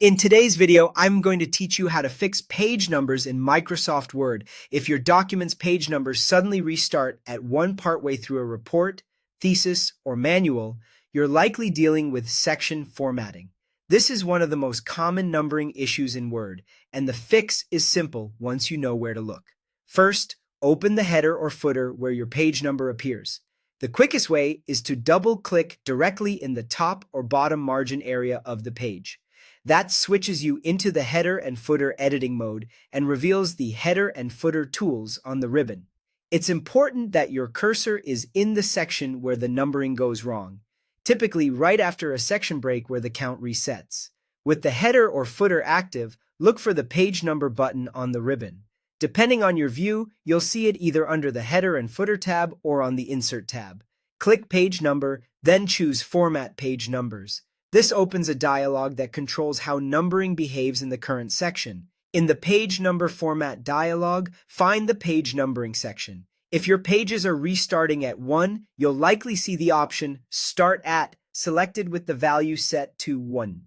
In today's video, I'm going to teach you how to fix page numbers in Microsoft Word. If your document's page numbers suddenly restart at one partway through a report, thesis, or manual, you're likely dealing with section formatting. This is one of the most common numbering issues in Word, and the fix is simple once you know where to look. First, open the header or footer where your page number appears. The quickest way is to double-click directly in the top or bottom margin area of the page. That switches you into the header and footer editing mode and reveals the header and footer tools on the ribbon. It's important that your cursor is in the section where the numbering goes wrong, typically right after a section break where the count resets. With the header or footer active, look for the page number button on the ribbon. Depending on your view, you'll see it either under the header and footer tab or on the insert tab. Click page number, then choose Format Page Numbers. This opens a dialog that controls how numbering behaves in the current section. In the Page Number Format dialog, find the Page Numbering section. If your pages are restarting at 1, you'll likely see the option Start At selected with the value set to 1.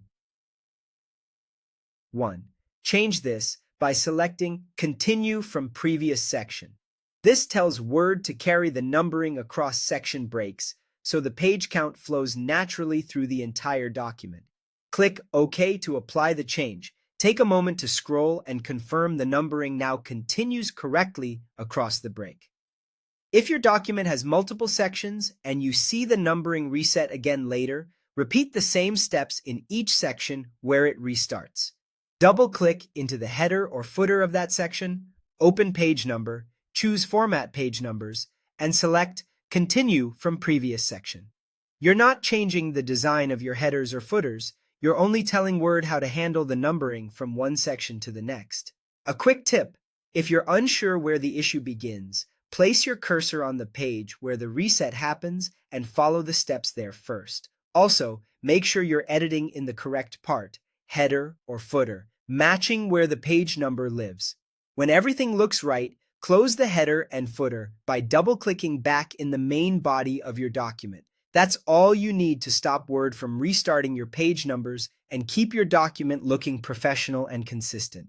Change this by selecting Continue from Previous Section. This tells Word to carry the numbering across section breaks, so the page count flows naturally through the entire document. Click OK to apply the change. Take a moment to scroll and confirm the numbering now continues correctly across the break. If your document has multiple sections and you see the numbering reset again later, repeat the same steps in each section where it restarts. Double-click into the header or footer of that section, open Page Number, choose Format Page Numbers, and select Continue from Previous Section. You're not changing the design of your headers or footers, you're only telling Word how to handle the numbering from one section to the next. A quick tip: if you're unsure where the issue begins, place your cursor on the page where the reset happens and follow the steps there first. Also, make sure you're editing in the correct part, header or footer, matching where the page number lives. When everything looks right, close the header and footer by double-clicking back in the main body of your document. That's all you need to stop Word from restarting your page numbers and keep your document looking professional and consistent.